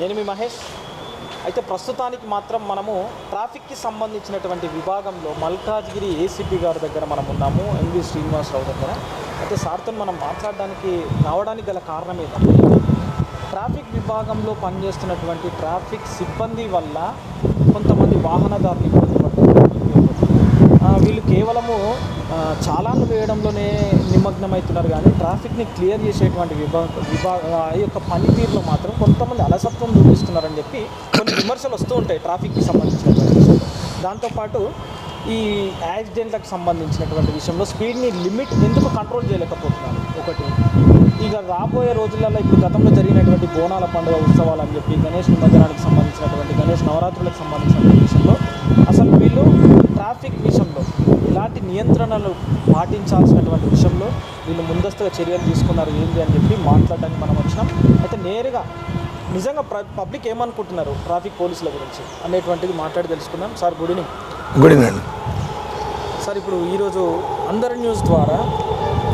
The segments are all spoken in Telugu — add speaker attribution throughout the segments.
Speaker 1: నేను మీ మహేష్. అయితే ప్రస్తుతానికి మాత్రం మనము ట్రాఫిక్కి సంబంధించినటువంటి విభాగంలో మల్కాజ్గిరి ఏసీపీ గారి దగ్గర మనం ఉన్నాము, ఎన్వి శ్రీనివాసరావు దగ్గర. అయితే సార్తో మనం మాట్లాడడానికి రావడానికి గల కారణం ఏంటంటే ట్రాఫిక్ విభాగంలో పనిచేస్తున్నటువంటి ట్రాఫిక్ సిబ్బంది వల్ల కొంతమంది వాహనదారులు ఇబ్బంది పడుతున్నారు. వీళ్ళు కేవలము చాలాను వేయడంలోనే నిమగ్నమవుతున్నారు, కానీ ట్రాఫిక్ని క్లియర్ చేసేటువంటి ఈ యొక్క పనితీరులో మాత్రం కొంతమంది అలసత్వం చూపిస్తున్నారని చెప్పి కొన్ని విమర్శలు వస్తూ ఉంటాయి ట్రాఫిక్కి సంబంధించినటువంటి విషయంలో. దాంతోపాటు ఈ యాక్సిడెంట్లకు సంబంధించినటువంటి విషయంలో స్పీడ్ని లిమిట్ ఎందుకు కంట్రోల్ చేయలేకపోతున్నారు ఒకటి. ఇక రాబోయే రోజులలో ఇప్పుడు గతంలో జరిగినటువంటి బోనాల పండుగ ఉత్సవాలు అని చెప్పి గణేష్ నిమజ్జనానికి సంబంధించినటువంటి గణేష్ నవరాత్రులకు సంబంధించినటువంటి విషయంలో అసలు వీళ్ళు ట్రాఫిక్ విషయంలో ఇలాంటి నియంత్రణలు పాటించాల్సినటువంటి విషయంలో వీళ్ళు ముందస్తుగా చర్యలు తీసుకున్నారు ఏంటి అని చెప్పి మాట్లాడడానికి మనం వచ్చినాం. అయితే నేరుగా నిజంగా పబ్లిక్ ఏమనుకుంటున్నారు ట్రాఫిక్ పోలీసుల గురించి అనేటువంటిది మాట్లాడి తెలుసుకుందాం. Sir good evening.
Speaker 2: Good evening అండి.
Speaker 1: సార్, ఇప్పుడు ఈరోజు అందరి న్యూస్ ద్వారా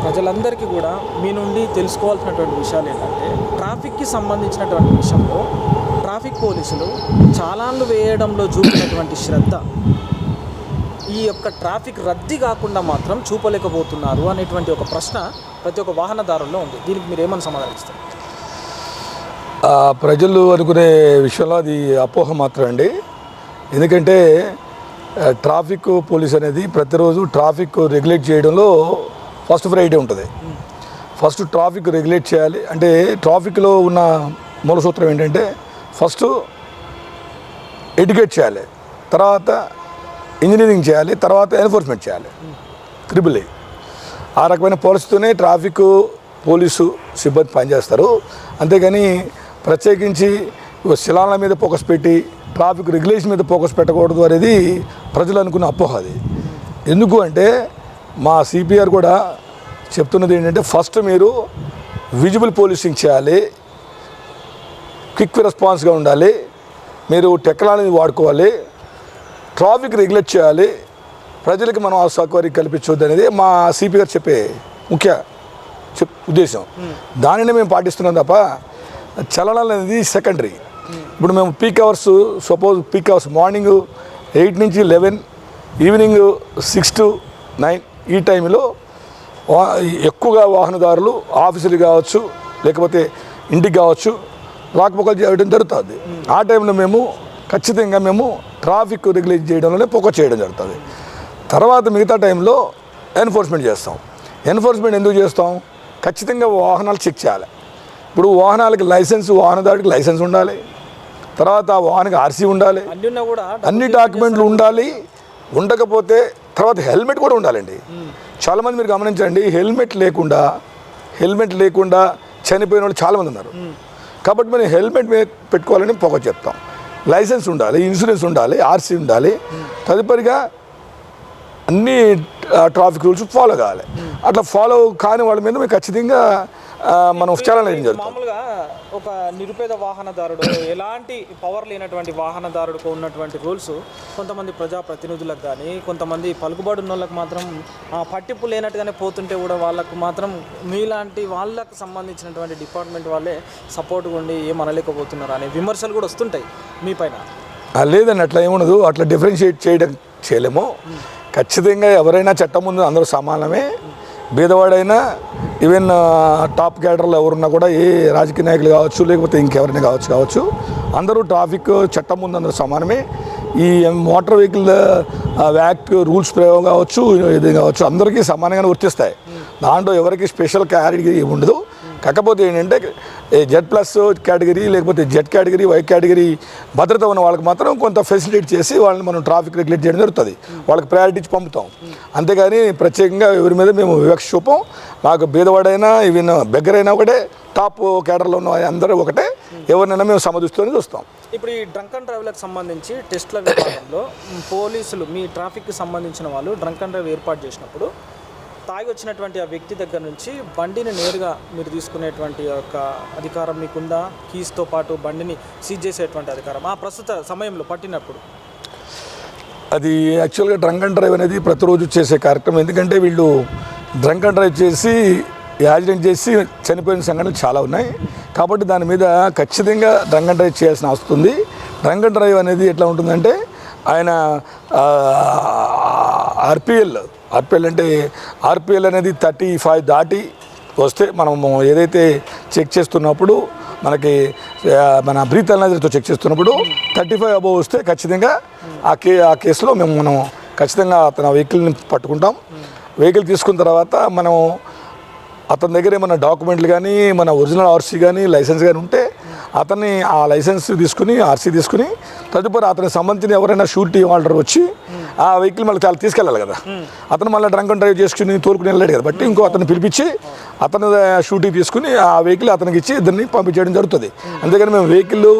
Speaker 1: ప్రజలందరికీ కూడా మీ నుండి తెలుసుకోవాల్సినటువంటి విషయాలు ఏంటంటే ట్రాఫిక్కి సంబంధించినటువంటి విషయంలో ట్రాఫిక్ పోలీసులు చాలాన్లు వేయడంలో చూపినటువంటి శ్రద్ధ ఈ యొక్క ట్రాఫిక్ రద్దీ కాకుండా మాత్రం చూపలేకపోతున్నారు అనేటువంటి ఒక ప్రశ్న ప్రతి ఒక్క వాహనదారుల్లో ఉంది. దీనికి మీరు ఏమని సమాధానిస్తారు?
Speaker 2: ప్రజలు అనుకునే విషయంలో అది అపోహ మాత్రం అండి. ఎందుకంటే ట్రాఫిక్ పోలీస్ అనేది ప్రతిరోజు ట్రాఫిక్ రెగ్యులేట్ చేయడంలో ఫస్ట్ ఫ్రైడే ఉంటుంది. ఫస్ట్ ట్రాఫిక్ రెగ్యులేట్ చేయాలి అంటే ట్రాఫిక్లో ఉన్న మూల సూత్రం ఏంటంటే ఫస్ట్ ఎడ్యుకేట్ చేయాలి, తర్వాత ఇంజనీరింగ్ చేయాలి, తర్వాత ఎన్ఫోర్స్మెంట్ చేయాలి, త్రిబుల్ ఏ. ఆ రకమైన పాలసీతోనే ట్రాఫిక్ పోలీసు సిబ్బంది పనిచేస్తారు. అంతేగాని ప్రత్యేకించి శిలాల మీద ఫోకస్ పెట్టి ట్రాఫిక్ రెగ్యులేషన్ మీద ఫోకస్ పెట్టకూడదు అనేది ప్రజలు అనుకున్న అపోహ. అది ఎందుకు అంటే మా సిపిఆర్ కూడా చెప్తున్నది ఏంటంటే ఫస్ట్ మీరు విజిబుల్ పోలీసింగ్ చేయాలి, క్విక్ రెస్పాన్స్గా ఉండాలి, మీరు టెక్నాలజీ వాడుకోవాలి, ట్రాఫిక్ రెగ్యులేట్ చేయాలి, ప్రజలకి మనం ఆ సౌకర్యం కల్పించవద్దు అనేది మా సిపి గారు చెప్పే ముఖ్య ఉద్దేశం. దానిని మేము పాటిస్తున్నాం తప్ప చలనాలు అనేది సెకండరీ. ఇప్పుడు మేము peak hours, suppose peak hours morning 8 నుంచి 11, ఈవినింగ్ 6 to 9 ఈ టైంలో ఎక్కువగా వాహనదారులు ఆఫీసులు కావచ్చు లేకపోతే ఇంటికి కావచ్చు రాకపోకలు చేయడం జరుగుతుంది. ఆ టైంలో మేము ఖచ్చితంగా ట్రాఫిక్ రెగ్యులేట్ చేయడంలోనే ఫోకస్ చేయడం జరుగుతుంది. తర్వాత మిగతా టైంలో ఎన్ఫోర్స్మెంట్ చేస్తాం. ఎన్ఫోర్స్మెంట్ ఎందుకు చేస్తాం? ఖచ్చితంగా వాహనాలు చెక్ చేయాలి. ఇప్పుడు వాహనాలకి లైసెన్స్, వాహనదారుడికి లైసెన్స్ ఉండాలి, తర్వాత వాహనానికి ఆర్సీ ఉండాలి, అన్ని డాక్యుమెంట్లు ఉండాలి. ఉండకపోతే తర్వాత హెల్మెట్ కూడా ఉండాలండి. చాలామంది మీరు గమనించండి, హెల్మెట్ లేకుండా చనిపోయిన వాళ్ళు చాలామంది ఉన్నారు. కాబట్టి మనం హెల్మెట్ పెట్టుకోవాలని పొగ చెప్తాం. లైసెన్స్ ఉండాలి, ఇన్సూరెన్స్ ఉండాలి, ఆర్సీ ఉండాలి, తదుపరిగా అన్ని ట్రాఫిక్ రూల్స్ ఫాలో కావాలి. అట్లా ఫాలో కాని వాళ్ళ మీద మేము ఖచ్చితంగా మనం చలన వేయడం జరుగుతుంది.
Speaker 1: మామూలుగా ఒక నిరుపేద వాహనదారుడు, ఎలాంటి పవర్ లేనటువంటి వాహనదారుడికి ఉన్నటువంటి రూల్స్ కొంతమంది ప్రజాప్రతినిధులకు కానీ కొంతమంది పలుకుబడి ఉన్న వాళ్ళకి మాత్రం పట్టింపు లేనట్టుగానే పోతుంటే కూడా వాళ్ళకు మాత్రం మీలాంటి వాళ్ళకు సంబంధించినటువంటి డిపార్ట్మెంట్ వాళ్ళే సపోర్ట్గా ఉండి ఏమనలేకపోతున్నారు అనే విమర్శలు కూడా వస్తుంటాయి మీ పైన.
Speaker 2: లేదండి, అట్లా ఏముండదు. అట్లా డిఫరెన్షియేట్ చేయలేము. ఖచ్చితంగా ఎవరైనా చట్టం ముందు అందరూ సమానమే. బీదవాడైనా ఈవెన్ టాప్ క్యాడర్లో ఎవరున్నా కూడా ఏ రాజకీయ నాయకులు కావచ్చు లేకపోతే ఇంకెవరైనా కావచ్చు అందరూ ట్రాఫిక్ చట్టం ముందు అందరూ సమానమే. ఈ మోటార్ వెహికల్ యాక్ట్ రూల్స్ ప్రయోగం కావచ్చు ఇది కావచ్చు అందరికీ సమానంగానే వర్తిస్తాయి. దాంట్లో ఎవరికి స్పెషల్ కేటగిరీ ఉండదు. కాకపోతే ఏంటంటే Z+ కేటగిరీ లేకపోతే జెడ్ కేటగిరీ, వై కేటగిరీ భద్రత ఉన్న వాళ్ళకి మాత్రం కొంత ఫెసిలిటేట్ చేసి వాళ్ళని మనం ట్రాఫిక్ రెగ్యులేట్ చేయడం జరుగుతుంది. వాళ్ళకి ప్రయారిటీ ఇచ్చి పంపుతాం. అంతేగాని ప్రత్యేకంగా ఎవరి మీద మేము వివక్ష చూపం. మాకు బీదవాడైనా ఈవెన్ బెగ్గరైనా ఒకటే, టాప్ కేటర్లో ఉన్న అందరూ ఒకటే, ఎవరినైనా మేము సమదృష్టితోనే చూస్తాం.
Speaker 1: ఇప్పుడు ఈ డ్రంక్ అండ్ డ్రైవ్లకు సంబంధించి టెస్ట్ల విభాగంలో పోలీసులు మీ ట్రాఫిక్కి సంబంధించిన వాళ్ళు డ్రంక్ అండ్ డ్రైవ్ ఏర్పాటు చేసినప్పుడు తాగి వచ్చినటువంటి ఆ వ్యక్తి దగ్గర నుంచి బండిని నేరుగా మీరు తీసుకునేటువంటి ఒక అధికారం మీకుందా? కీస్తో పాటు బండిని సీజ్ చేసేటువంటి అధికారం ఆ ప్రస్తుత సమయంలో పట్టినప్పుడు?
Speaker 2: అది యాక్చువల్గా డ్రంక్ అండ్ డ్రైవ్ అనేది ప్రతిరోజు చేసే కార్యక్రమం. ఎందుకంటే వీళ్ళు డ్రంక్ అండ్ డ్రైవ్ చేసి యాక్సిడెంట్ చేసి చనిపోయిన సంఘటనలు చాలా ఉన్నాయి. కాబట్టి దాని మీద ఖచ్చితంగా డ్రంక్ అండ్ డ్రైవ్ చేయాల్సిన అవసరం ఉంది. డ్రంక్ అండ్ డ్రైవ్ అనేది ఎట్లా ఉంటుందంటే ఆయన ఆర్పిఎల్ అంటే ఆర్పిఎల్ అనేది 35 దాటి వస్తే మనము ఏదైతే చెక్ చేస్తున్నప్పుడు మనకి మన బ్రీత్ అనలైజర్తో చెక్ చేస్తున్నప్పుడు 35 అబోవ్ వస్తే ఖచ్చితంగా ఆ కేసులో మనం ఖచ్చితంగా అతను వెహికల్ని పట్టుకుంటాం. వెహికల్ తీసుకున్న తర్వాత మనం అతని దగ్గర ఏమైనా డాక్యుమెంట్లు కానీ మన ఒరిజినల్ ఆర్సీ కానీ లైసెన్స్ కానీ ఉంటే అతన్ని ఆ లైసెన్స్ తీసుకుని ఆర్సీ తీసుకుని తదుపరి అతనికి సంబంధించిన ఎవరైనా షూరిటీ హోల్డర్ వచ్చి ఆ వెహికల్ మళ్ళీ చాలా తీసుకెళ్ళాలి కదా. అతను మళ్ళీ డ్రంక్ అండ్ డ్రైవ్ చేసుకుని తోలుకుని వెళ్ళాడు కదా. బట్టి ఇంకో అతను పిలిపించి అతను షూరిటీ తీసుకుని ఆ వెహికల్ అతనికి ఇచ్చి ఇద్దరిని పంపించేయడం జరుగుతుంది. అందుకని మేము వెహికల్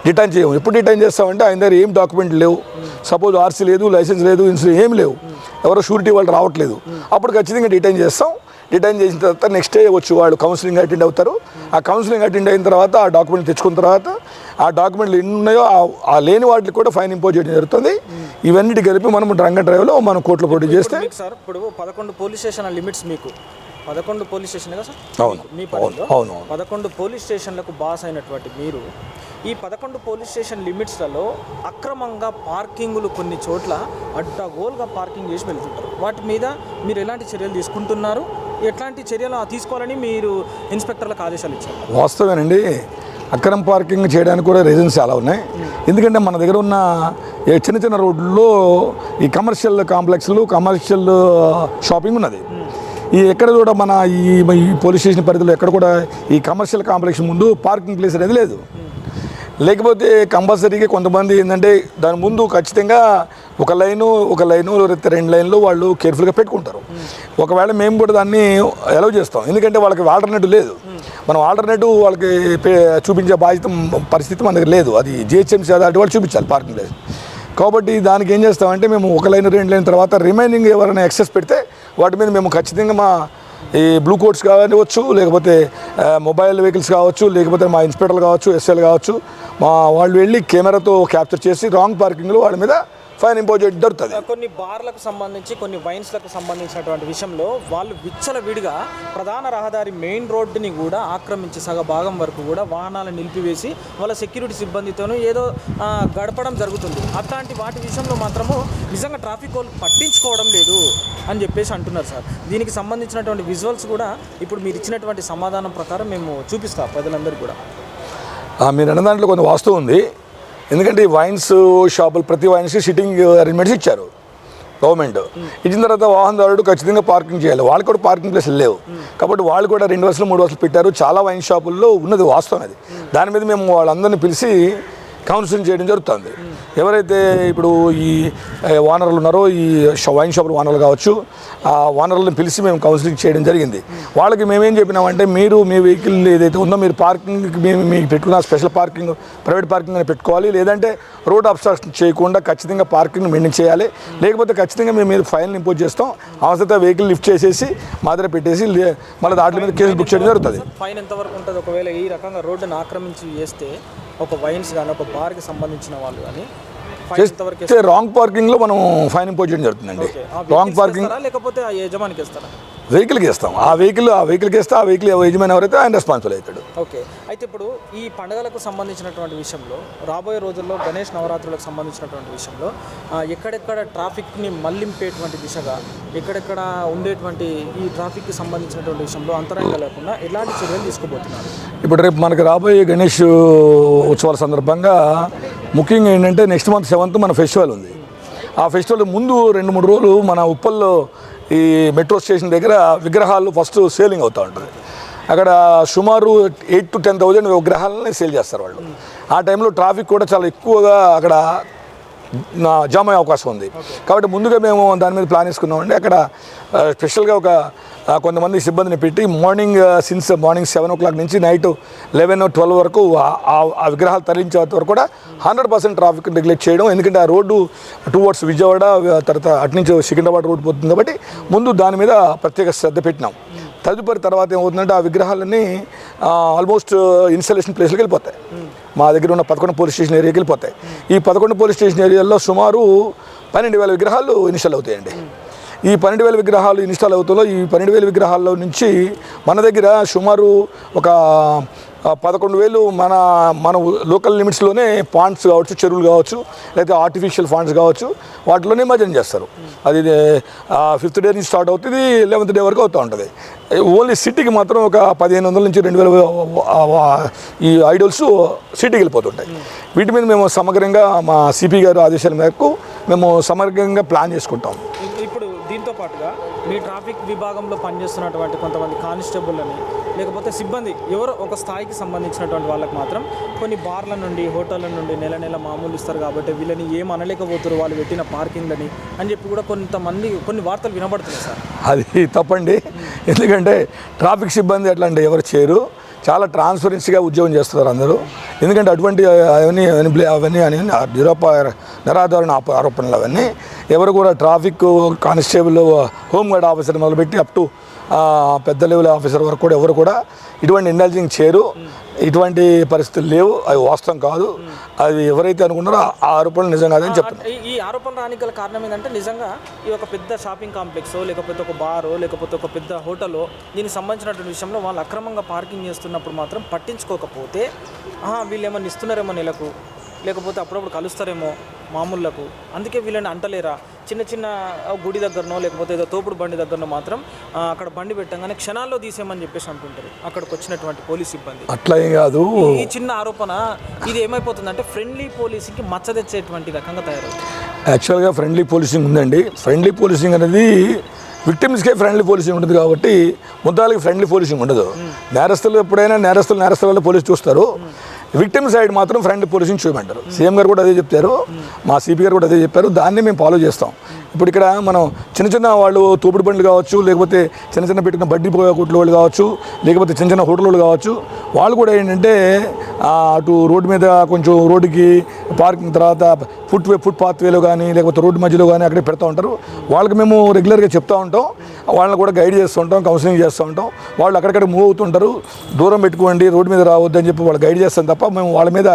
Speaker 2: డిటైన్ చేయము. ఎప్పుడు డిటైన్ చేస్తామంటే ఆయన దగ్గర ఏం డాక్యుమెంట్లు లేవు, సపోజ్ ఆర్సీ లేదు, లైసెన్స్ లేదు, ఇన్సూరెన్స్ ఏం లేవు, ఎవరో షూరిటీ వాళ్ళు రావట్లేదు, అప్పుడు ఖచ్చితంగా డిటైన్ చేస్తాం. డిటైన్ చేసిన తర్వాత నెక్స్ట్ డే వచ్చి వాళ్ళు కౌన్సిలింగ్ అటెండ్ అవుతారు. ఆ కౌన్సిలింగ్ అటెండ్ అయిన తర్వాత ఆ డాక్యుమెంట్ తెచ్చుకున్న తర్వాత ఆ డాక్యుమెంట్లు ఎన్ని ఉన్నాయో ఆ లేని వాటికి కూడా ఫైన్ ఇంపోజ్ చేయడం జరుగుతుంది. ఇవన్నిటి కలిపి మనం డ్రంక్ అండ్ డ్రైవ్లో మనం కోర్టులో పోటీ చేస్తే
Speaker 1: సార్ ఇప్పుడు 11 పోలీస్ స్టేషన్ల లిమిట్స్ మీకు 11 పోలీస్ స్టేషన్ కదా సార్?
Speaker 2: అవును,
Speaker 1: మీ పరిధిలో
Speaker 2: అవును.
Speaker 1: 11 పోలీస్ స్టేషన్లకు బాస్ అయినటువంటి మీరు ఈ 11 పోలీస్ స్టేషన్ లిమిట్స్లలో అక్రమంగా పార్కింగులు కొన్ని చోట్ల అడ్డగోలుగా పార్కింగ్ చేసి వెళ్తుంటారు. వాటి మీద మీరు ఎలాంటి చర్యలు తీసుకుంటున్నారు? ఎట్లాంటి చర్యలు తీసుకోవాలని మీరు ఇన్స్పెక్టర్లకు ఆదేశాలు ఇచ్చారు?
Speaker 2: వాస్తవేనండి, అక్రమ పార్కింగ్ చేయడానికి కూడా రీజన్స్ చాలా ఉన్నాయి. ఎందుకంటే మన దగ్గర ఉన్న చిన్న చిన్న రోడ్లలో ఈ కమర్షియల్ కాంప్లెక్స్లు, కమర్షియల్ షాపింగ్ ఉన్నది. ఈ ఎక్కడ కూడా మన ఈ పోలీస్ స్టేషన్ పరిధిలో ఎక్కడ కూడా ఈ కమర్షియల్ కాంప్లెక్స్ ముందు పార్కింగ్ ప్లేస్ అనేది లేదు. లేకపోతే కంపల్సరీగా కొంతమంది ఏంటంటే దాని ముందు ఖచ్చితంగా ఒక లైను లేకపోతే 2 లైన్లు వాళ్ళు కేర్ఫుల్గా పెట్టుకుంటారు. ఒకవేళ మేము కూడా దాన్ని అలౌ చేస్తాం, ఎందుకంటే వాళ్ళకి ఆల్టర్నేటివ్ లేదు. మనం ఆల్టర్నేటివ్ వాళ్ళకి చూపించే పరిస్థితి మన దగ్గర లేదు. అది జిహెచ్ఎంసీ అథారిటీ వాళ్ళు చూపించాలి పార్కింగ్ ప్లేస్. కాబట్టి దానికి ఏం చేస్తామంటే మేము 1 లైన్ 2 లైన్ తర్వాత రిమైనింగ్ ఎవరైనా ఎక్సెస్ పెడితే వాటి మీద మేము ఖచ్చితంగా మా ఈ బ్లూ కోట్స్ కావచ్చు, లేకపోతే మొబైల్ వెహికల్స్ కావచ్చు, లేకపోతే మా ఇన్స్పెక్టర్లు కావచ్చు, ఎస్ఐలు కావచ్చు, వాళ్ళు వెళ్ళి కెమెరాతో క్యాప్చర్ చేసి రాంగ్ పార్కింగ్లో వాళ్ళ మీద ఫైన్ ఇంపోజ్ చేయడం జరుగుతుంది.
Speaker 1: కొన్ని బార్లకు సంబంధించి కొన్ని వైన్స్లకు సంబంధించినటువంటి విషయంలో వాళ్ళు విచ్చలవిడిగా ప్రధాన రహదారి మెయిన్ రోడ్డుని కూడా ఆక్రమించి సగభాగం వరకు కూడా వాహనాలను నిలిపివేసి వాళ్ళ సెక్యూరిటీ సిబ్బందితోనూ ఏదో గడపడం జరుగుతుంది. అట్లాంటి వాటి విషయంలో మాత్రము నిజంగా ట్రాఫిక్ వాళ్ళు పట్టించుకోవడం లేదు అని చెప్పేసి అంటున్నారు సార్. దీనికి సంబంధించినటువంటి విజువల్స్ కూడా ఇప్పుడు మీరు ఇచ్చినటువంటి సమాధానం ప్రకారం మేము చూపిస్తాం ప్రజలందరికీ కూడా.
Speaker 2: మీరు అన్న దాంట్లో కొంత వాస్తవం ఉంది. ఎందుకంటే ఈ వైన్స్ షాపులు ప్రతి వైన్స్కి సిట్టింగ్ అరేంజ్మెంట్స్ ఇచ్చారు గవర్నమెంట్. ఇచ్చిన తర్వాత వాహనదారుడు ఖచ్చితంగా పార్కింగ్ చేయాలి. వాళ్ళు కూడా పార్కింగ్ ప్లేస్ లేవు కాబట్టి వాళ్ళు కూడా 2 వరుసలు 3 వరుసలు పెట్టారు. చాలా వైన్ షాపుల్లో ఉన్నది వాస్తవం అది. దాని మీద మేము వాళ్ళందరినీ పిలిచి కౌన్సిలింగ్ చేయడం జరుగుతుంది. ఎవరైతే ఇప్పుడు ఈ ఓనర్లు ఉన్నారో ఈ వైన్ షాపుల ఓనర్లు కావచ్చు, ఆ ఓనర్లను పిలిచి మేము కౌన్సిలింగ్ చేయడం జరిగింది. వాళ్ళకి మేమేం చెప్పినామంటే మీరు మీ వెహికల్ ఏదైతే ఉందో మీరు పార్కింగ్కి మీకు పెట్టుకున్న స్పెషల్ పార్కింగ్ ప్రైవేట్ పార్కింగ్ అని పెట్టుకోవాలి, లేదంటే రోడ్ అబ్స్ట్రక్షన్ చేయకుండా ఖచ్చితంగా పార్కింగ్ మెయింటైన్ చేయాలి. లేకపోతే ఖచ్చితంగా మేము మీద ఫైన్ ఇంపోజ్ చేస్తాం. అవసరమైతే వెహికల్ లిఫ్ట్ చేసేసి మా దగ్గర పెట్టేసి మళ్ళీ దాంట్లో మీద కేసులు బుక్ చేయడం జరుగుతుంది.
Speaker 1: ఫైన్ ఎంతవరకు ఉంటుంది ఒకవేళ ఈ రకంగా రోడ్డును ఆక్రమించి చేస్తే? ఒక వైన్స్ కానీ ఒక బార్కి సంబంధించిన వాళ్ళు కానీ
Speaker 2: చేస్తే రాంగ్ పార్కింగ్లో మనం ఫైన్ ఇంపోజ్ చేయడం జరుగుతుందండి. రాంగ్ పార్కింగ్
Speaker 1: లేకపోతే ఆ యజమానికి ఇస్తారా?
Speaker 2: వెహికల్కి ఇస్తాం. ఆ వెహికల్కి ఇస్తే ఆ వెహికల్ యజమాని ఎవరైతే ఆయన రెస్పాన్సిబుల్ అవుతాడు.
Speaker 1: ఓకే. అయితే ఇప్పుడు ఈ పండుగలకు సంబంధించినటువంటి విషయంలో రాబోయే రోజుల్లో గణేష్ నవరాత్రులకు సంబంధించినటువంటి విషయంలో ఎక్కడెక్కడ ట్రాఫిక్ని మళ్లింపేటువంటి దిశగా ఎక్కడెక్కడ ఉండేటువంటి ఈ ట్రాఫిక్కి సంబంధించినటువంటి విషయంలో అంతరాయం లేకుండా ఎలాంటి చర్యలు తీసుకోబోతున్నారు?
Speaker 2: ఇప్పుడు రేపు మనకి రాబోయే గణేష్ ఉత్సవాల సందర్భంగా ముఖ్యంగా ఏంటంటే నెక్స్ట్ మంత్ 7th మన ఫెస్టివల్ ఉంది. ఆ ఫెస్టివల్ ముందు 2-3 రోజులు మన ఉప్పల్లో ఈ మెట్రో స్టేషన్ దగ్గర విగ్రహాలు ఫస్ట్ సేలింగ్ అవుతూ ఉంటుంది. అక్కడ సుమారు 8,000 to 10,000 విగ్రహాలని సేల్ చేస్తారు వాళ్ళు. ఆ టైంలో ట్రాఫిక్ కూడా చాలా ఎక్కువగా అక్కడ జామ్ అయ్యే అవకాశం ఉంది. కాబట్టి ముందుగా మేము దాని మీద ప్లాన్ వేసుకున్నామండి. అక్కడ స్పెషల్గా కొంతమంది సిబ్బందిని పెట్టి మార్నింగ్ 7 o'clock నుంచి నైట్ 11 or 12 వరకు ఆ విగ్రహాలు తరలించే వరకు కూడా 100% ట్రాఫిక్ రెగ్యులేట్ చేయడం. ఎందుకంటే ఆ రోడ్డు టువర్డ్స్ విజయవాడ తర్వాత అటునుంచి సికింద్రాబాద్ రోడ్డు పోతుంది కాబట్టి ముందు దాని మీద ప్రత్యేక శ్రద్ధ పెట్టినాం. తర్వాత ఏమవుతుందంటే ఆ విగ్రహాలన్నీ ఆల్మోస్ట్ ఇన్స్టాలేషన్ ప్లేస్లోకి వెళ్ళిపోతాయి. మా దగ్గర ఉన్న 11 పోలీస్ స్టేషన్ ఏరియాకి వెళ్ళిపోతాయి. ఈ 11 పోలీస్ స్టేషన్ ఏరియాలో సుమారు 12,000 విగ్రహాలు ఇన్స్టాల్ అవుతాయండి. ఈ 12,000 విగ్రహాలు ఇన్స్టాల్ అవుతుందో ఈ 12,000 విగ్రహాల్లో నుంచి మన దగ్గర సుమారు ఒక 11,000 మన లోకల్ లిమిట్స్లోనే పాండ్స్ కావచ్చు, చెరువులు కావచ్చు, లేకపోతే ఆర్టిఫిషియల్ ఫాండ్స్ కావచ్చు, వాటిలో నిమజ్జనం చేస్తారు. అది 5th డే నుంచి స్టార్ట్ అవుతుంది, 11th డే వరకు అవుతూ ఉంటుంది. ఓన్లీ సిటీకి మాత్రం ఒక 1,500 నుంచి 2,000 ఈ ఐడల్స్ సిటీకి వెళ్ళిపోతుంటాయి. వీటి మీద మేము సమగ్రంగా మా సిపి గారు ఆదేశాల మేరకు మేము సమగ్రంగా ప్లాన్ చేసుకుంటాం.
Speaker 1: ఇప్పుడు దీంతో పాటుగా మీ ట్రాఫిక్ విభాగంలో పనిచేస్తున్నటువంటి కొంతమంది కానిస్టేబుల్ అని లేకపోతే సిబ్బంది ఎవరో ఒక స్థాయికి సంబంధించినటువంటి వాళ్ళకి మాత్రం కొన్ని బార్ల నుండి హోటళ్ళ నుండి నెల మామూలు ఇస్తారు కాబట్టి వీళ్ళని ఏం అనలేకపోతారు వాళ్ళు పెట్టిన పార్కింగ్లని అని చెప్పి కూడా కొన్ని వార్తలు వినబడుతున్నాయి సార్.
Speaker 2: అది తప్పండి. ఎందుకంటే ట్రాఫిక్ సిబ్బంది ఎట్లా అంటే ఎవరు చేయరు, చాలా ట్రాన్స్పరెన్సీగా ఉద్యోగం చేస్తున్నారు అందరూ. ఎందుకంటే అటువంటి అవన్నీ నిరాధారణ ఆరోపణలు అవన్నీ ఎవరు కూడా ట్రాఫిక్ కానిస్టేబుల్, హోంగార్డ్ ఆఫీసర్ మొదలుపెట్టి అప్ టు పెద్ద లెవెల్ ఆఫీసర్ వరకు కూడా ఎవరు కూడా ఇటువంటి ఇంటెలిజెన్స్ చేయరు. ఇటువంటి పరిస్థితులు లేవు, అవి వాస్తవం కాదు. అది ఎవరైతే అనుకున్నారో ఆ ఆరోపణలు నిజం కాదని చెప్తున్నారు.
Speaker 1: ఈ ఆరోపణ రానికి గల కారణం ఏంటంటే నిజంగా ఈ ఒక పెద్ద షాపింగ్ కాంప్లెక్స్ లేకపోతే ఒక బారో లేకపోతే ఒక పెద్ద హోటలో దీనికి సంబంధించినటువంటి విషయంలో వాళ్ళు అక్రమంగా పార్కింగ్ చేస్తున్నప్పుడు మాత్రం పట్టించుకోకపోతే వీళ్ళు ఏమన్నా ఇస్తున్నారేమో నెలకు, లేకపోతే అప్పుడప్పుడు కలుస్తారేమో మామూళ్ళకు, అందుకే వీళ్ళని అంటలేరా? చిన్న గుడి దగ్గరనో లేకపోతే ఏదో తోపుడు బండి దగ్గరనో మాత్రం అక్కడ బండి పెట్టంగానే క్షణాల్లో తీసేయమని చెప్పేసి అంటుంటారు అక్కడికి వచ్చినటువంటి పోలీస్ సిబ్బంది.
Speaker 2: అట్లా ఏం కాదు.
Speaker 1: ఈ చిన్న ఆరోపణ ఇది ఏమైపోతుందంటే ఫ్రెండ్లీ పోలీసింగ్కి మచ్చ తెచ్చేటువంటి రకంగా తయారవుతుంది.
Speaker 2: యాక్చువల్గా ఫ్రెండ్లీ పోలీసింగ్ ఉందండి. ఫ్రెండ్లీ పోలీసింగ్ అనేది విక్టిమ్స్కే ఫ్రెండ్లీ పోలీసింగ్ ఉంటుంది కాబట్టి ముద్దాలకి ఫ్రెండ్లీ పోలీసింగ్ ఉండదు. నేరస్తులు ఎప్పుడైనా నేరస్తుల పోలీసు చూస్తారు, విక్టిమ్ సైడ్ మాత్రం ఫ్రెండ్లీ పోలీసింగ్ చూయమంటారు. సీఎం గారు కూడా అదే చెప్తారు, మా సిపి గారు కూడా అదే చెప్పారు. దాన్ని మేము ఫాలో చేస్తాం. ఇప్పుడు ఇక్కడ మనం చిన్న వాళ్ళు తోపుడు బండ్లు కావచ్చు, లేకపోతే చిన్న పెట్టుకున్న బడ్డీ కొట్ల వాళ్ళు కావచ్చు, లేకపోతే చిన్న హోటల్ వాళ్ళు కావచ్చు, వాళ్ళు కూడా ఏంటంటే అటు రోడ్డు మీద కొంచెం రోడ్డుకి పార్కింగ్ తర్వాత ఫుట్పాత్ వేలో కానీ లేకపోతే రోడ్డు మధ్యలో కానీ అక్కడే పెడతా ఉంటారు. వాళ్ళకి మేము రెగ్యులర్గా చెప్తూ ఉంటాం, వాళ్ళని కూడా గైడ్ చేస్తూ ఉంటాం, కౌన్సిలింగ్ చేస్తూ ఉంటాం. వాళ్ళు అక్కడక్కడ మూవ్ అవుతుంటారు, దూరం పెట్టుకోండి, రోడ్డు మీద రావద్దని చెప్పి వాళ్ళు గైడ్ చేస్తాం తప్ప మేము వాళ్ళ మీద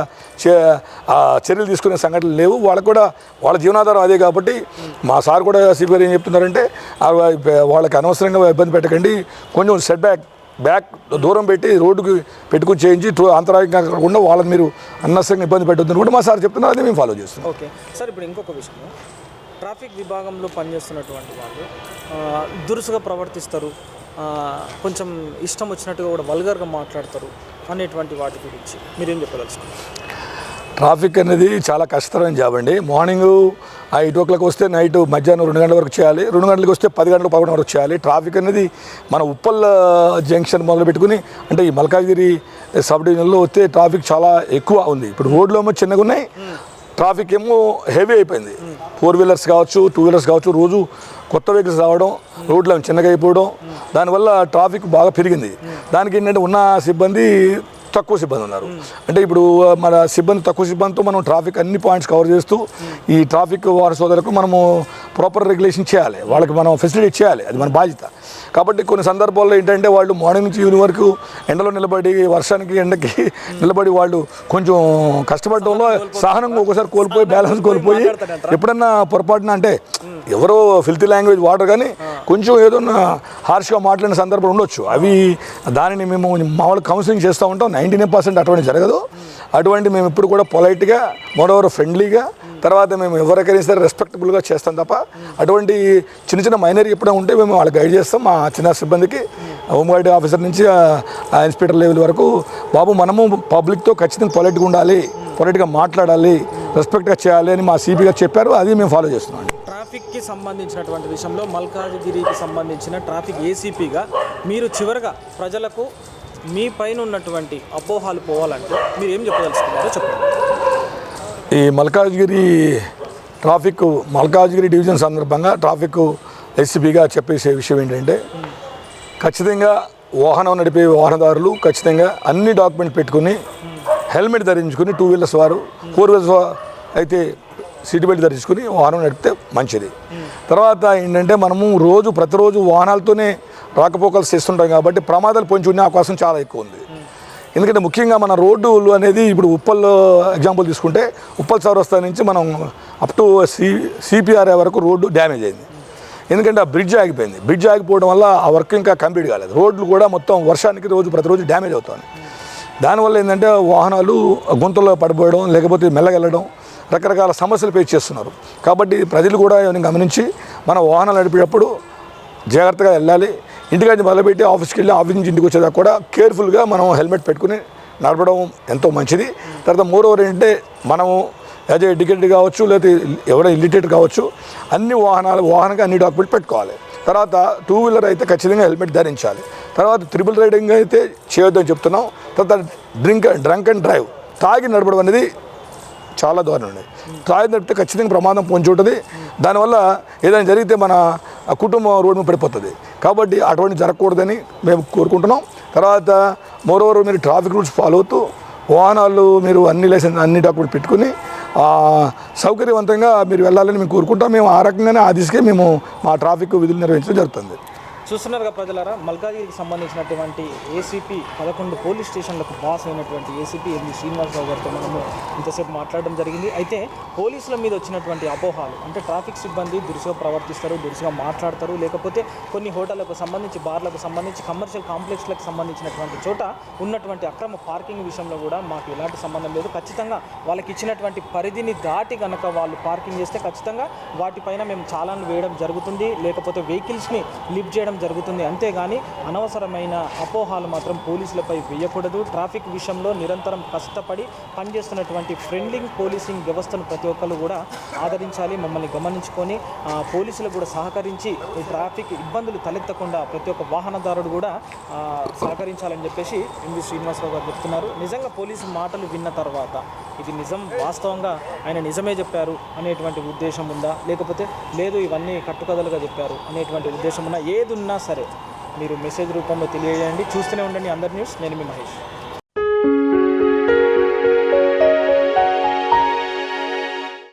Speaker 2: చర్యలు తీసుకునే సంఘటనలు లేవు. వాళ్ళకు కూడా వాళ్ళ జీవనాధారం అదే కాబట్టి మా సార్ కూడా సిపి గారు ఏం చెప్తున్నారంటే వాళ్ళకి అనవసరంగా ఇబ్బంది పెట్టకండి, కొంచెం సెట్ బ్యాక్ దూరం పెట్టి రోడ్డుకి పెట్టుకుని చేయించి అంతరాయంగా కాకుండా వాళ్ళని మీరు అనవసరంగా ఇబ్బంది పెట్టొద్దని కూడా మా సార్ చెప్తున్నారు. అదే మేము ఫాలో చేస్తున్నాం.
Speaker 1: ఓకే సార్, ఇప్పుడు ఇంకొక విషయం, ట్రాఫిక్ విభాగంలో పనిచేస్తున్నటువంటి వాళ్ళు దురుసుగా ప్రవర్తిస్తారు, కొంచెం ఇష్టం వచ్చినట్టుగా కూడా వల్గర్గా మాట్లాడతారు అనేటువంటి వాటి గురించి మీరేం చెప్పదలుచుకున్నారు?
Speaker 2: ట్రాఫిక్ అనేది చాలా కష్టతరమైన జాబ్ అండి. మార్నింగ్ 8 o'clock వస్తే నైట్ మధ్యాహ్నం 2 గంటల వరకు చేయాలి, 2 గంటలకు వస్తే 10 గంటలకు 11 వరకు చేయాలి. ట్రాఫిక్ అనేది మన ఉప్పల్ జంక్షన్ మొదలు పెట్టుకుని అంటే ఈ మల్కాజ్గిరి సబ్ డివిజన్లో వస్తే ట్రాఫిక్ చాలా ఎక్కువ ఉంది. ఇప్పుడు రోడ్లు ఏమో చిన్నగా ఉన్నాయి, ట్రాఫిక్ ఏమో హెవీ అయిపోయింది. 4 వీలర్స్ కావచ్చు, 2 వీలర్స్ కావచ్చు, రోజు కొత్త వెహికల్స్ రావడం, రోడ్లు చిన్నగా అయిపోవడం, దానివల్ల ట్రాఫిక్ బాగా పెరిగింది. దానికి ఏంటంటే ఉన్న సిబ్బంది తక్కువ సిబ్బంది ఉన్నారు. అంటే ఇప్పుడు మన తక్కువ సిబ్బందితో మనం ట్రాఫిక్ అన్ని పాయింట్స్ కవర్ చేస్తూ ఈ ట్రాఫిక్ వారి సోదరులకు మనము ప్రాపర్ రెగ్యులేషన్ చేయాలి, వాళ్ళకి మనం ఫెసిలిటీ చేయాలి, అది మన బాధ్యత. కాబట్టి కొన్ని సందర్భాల్లో ఏంటంటే వాళ్ళు మార్నింగ్ నుంచి ఈవినింగ్ వరకు ఎండలో నిలబడి వర్షానికి ఎండకి నిలబడి వాళ్ళు కొంచెం కష్టపడడంలో సహనంగా ఒకసారి కోల్పోయి బ్యాలెన్స్ కోల్పోయి ఎప్పుడన్నా పొరపాటున అంటే ఎవరో ఫిల్తీ లాంగ్వేజ్ వాడరు కానీ కొంచెం ఏదో హార్ష్గా మాట్లాడిన సందర్భం ఉండొచ్చు. అవి దానిని మేము మామూలుగా కౌన్సిలింగ్ చేస్తూ ఉంటాం. 99% అటువంటి జరగదు. అటువంటి మేము ఇప్పుడు కూడా పొలైట్గా మోడోవర్ ఫ్రెండ్లీగా తర్వాత మేము ఎవరికైనా సరే రెస్పెక్టబుల్గా చేస్తాం తప్ప అటువంటి చిన్న మైనర్ ఎప్పుడైనా ఉంటే మేము వాళ్ళకి గైడ్ చేస్తాం. మా చిన్న సిబ్బందికి హోంగార్డ్ ఆఫీసర్ నుంచి ఇన్స్పెక్టర్ లెవెల్ వరకు బాబు మనము పబ్లిక్తో ఖచ్చితంగా పొలైట్గా ఉండాలి, పొలైట్గా మాట్లాడాలి, రెస్పెక్ట్గా చేయాలి అని మా సిపి గారు చెప్పారు. అది మేము ఫాలో చేస్తున్నాం.
Speaker 1: ట్రాఫిక్కి సంబంధించినటువంటి విషయంలో మల్కాజ్గిరికి సంబంధించిన ట్రాఫిక్ ఏసీపీగా మీరు చివరిగా ప్రజలకు మీ పైన ఉన్నటువంటి అపోహాలు పోవాలంటే మీరు ఏం చెప్పదలుచుకున్నారో చెప్పండి.
Speaker 2: ఈ మల్కాజ్గిరి డివిజన్ సందర్భంగా ట్రాఫిక్ ఎస్సీపీగా చెప్పేసే విషయం ఏంటంటే ఖచ్చితంగా వాహనం నడిపే వాహనదారులు ఖచ్చితంగా అన్ని డాక్యుమెంట్ పెట్టుకుని హెల్మెట్ ధరించుకుని 2 వీలర్స్ వారు 4 వీలర్స్ అయితే సీట్ బెల్ట్ ధరించుకుని వాహనం నడిపితే మంచిది. తర్వాత ఏంటంటే మనము ప్రతిరోజు వాహనాలతోనే రాకపోకలు చేస్తుంటాం కాబట్టి ప్రమాదాలు పొంచి ఉండే అవకాశం చాలా ఎక్కువ ఉంది. ఎందుకంటే ముఖ్యంగా మన రోడ్డులు అనేది ఇప్పుడు ఉప్పల్ ఎగ్జాంపుల్ తీసుకుంటే ఉప్పల్ చౌరస్తా నుంచి మనం అప్ టు సిపిఆర్ఏ వరకు రోడ్డు డ్యామేజ్ అయింది. ఎందుకంటే ఆ బ్రిడ్జ్ ఆగిపోయింది. బ్రిడ్జ్ ఆగిపోవడం వల్ల ఆ వర్క్ ఇంకా కంప్లీట్ కాలేదు. రోడ్లు కూడా మొత్తం వర్షానికి ప్రతిరోజు డ్యామేజ్ అవుతుంది. దానివల్ల ఏంటంటే వాహనాలు గుంతల్లో పడిపోవడం, లేకపోతే మెల్లగెళ్ళడం, రకరకాల సమస్యలు ఫేస్ చేస్తున్నారు. కాబట్టి ప్రజలు కూడా ఇవన్నీ గమనించి మన వాహనాలు నడిపేటప్పుడు జాగ్రత్తగా వెళ్ళాలి. ఇంటికాంచి మొదలుపెట్టి ఆఫీస్కి వెళ్ళి ఆఫీస్ నుంచి ఇంటికి వచ్చేదాకా కూడా కేర్ఫుల్గా మనం హెల్మెట్ పెట్టుకుని నడపడం ఎంతో మంచిది. తర్వాత మోరోవర్ ఏంటంటే మనము యాజ్ ఎడ్యుకేటెడ్ కావచ్చు, లేకపోతే ఎవరైనా ఇల్లిటరేట్ కావచ్చు, అన్ని వాహనానికి అన్ని డాక్యుమెంట్ పెట్టుకోవాలి. తర్వాత 2 వీలర్ అయితే ఖచ్చితంగా హెల్మెట్ ధరించాలి. తర్వాత ట్రిపుల్ రైడింగ్ అయితే చేయొద్దని చెప్తున్నాం. తర్వాత డ్రంక్ అండ్ డ్రైవ్, తాగి నడపడం అనేది చాలా దారుణం ఉంది. తాగి నడిపితే ఖచ్చితంగా ప్రమాదం పొంచి ఉంటుంది. దానివల్ల ఏదైనా జరిగితే మన కుటుంబం రోడ్డు మీద పడిపోతుంది. కాబట్టి అటువంటి జరగకూడదని మేము కోరుకుంటున్నాం. తర్వాత మోరోవర్ మీరు ట్రాఫిక్ రూల్స్ ఫాలో అవుతూ వాహనాలు మీరు అన్ని లైసెన్స్ అన్ని డాక్యుమెంట్ పెట్టుకుని సౌకర్యవంతంగా మీరు వెళ్ళాలని మేము కోరుకుంటాం. మేము ఆ రకంగానే ఆ దిశకే మేము మా ట్రాఫిక్ విధులు నిర్వహించడం జరుగుతుంది.
Speaker 1: చూస్తున్నారుగా ప్రజలారా, మల్కాజిగిరికి సంబంధించినటువంటి ఏసీపీ 11 పోలీస్ స్టేషన్లకు బాస్ అయినటువంటి ఏసీపీ ఎంవి శ్రీనివాసరావు గారితో మనము ఇంతసేపు మాట్లాడడం జరిగింది. అయితే పోలీసుల మీద వచ్చినటువంటి అపోహాలు అంటే ట్రాఫిక్ సిబ్బంది దురుసుగా ప్రవర్తిస్తారు, దురుసుగా మాట్లాడతారు, లేకపోతే కొన్ని హోటళ్లకు సంబంధించి, బార్లకు సంబంధించి, కమర్షియల్ కాంప్లెక్స్లకు సంబంధించినటువంటి చోట ఉన్నటువంటి అక్రమ పార్కింగ్ విషయంలో కూడా మాకు ఎలాంటి సంబంధం లేదు. ఖచ్చితంగా వాళ్ళకి ఇచ్చినటువంటి పరిధిని దాటి కనుక వాళ్ళు పార్కింగ్ చేస్తే ఖచ్చితంగా వాటిపైన మేము చాలాను వేయడం జరుగుతుంది, లేకపోతే వెహికల్స్ని లిఫ్ట్ చేయడం జరుగుతుంది. అంతేగాని అనవసరమైన అపోహాలు మాత్రం పోలీసులపై వేయకూడదు. ట్రాఫిక్ విషయంలో నిరంతరం కష్టపడి పనిచేస్తున్నటువంటి ఫ్రెండ్లింగ్ పోలీసింగ్ వ్యవస్థను ప్రతి ఒక్కరు కూడా ఆదరించాలి. మమ్మల్ని గమనించుకొని పోలీసులకు కూడా సహకరించి ఈ ట్రాఫిక్ ఇబ్బందులు తలెత్తకుండా ప్రతి ఒక్క వాహనదారుడు కూడా సహకరించాలని చెప్పేసి ఎంవి శ్రీనివాసరావు గారు చెప్తున్నారు. నిజంగా పోలీసు మాటలు విన్న తర్వాత ఇది నిజం, వాస్తవంగా ఆయన నిజమే చెప్పారు అనేటువంటి ఉద్దేశం ఉందా, లేకపోతే లేదు ఇవన్నీ కట్టుకథలుగా చెప్పారు అనేటువంటి ఉద్దేశం ఉందా, ఏది ఉన్నా సరే మీరు మెసేజ్ రూపంలో తెలియజేయండి. చూస్తూనే ఉండండి అందరి న్యూస్. నేను మీ మహేష్.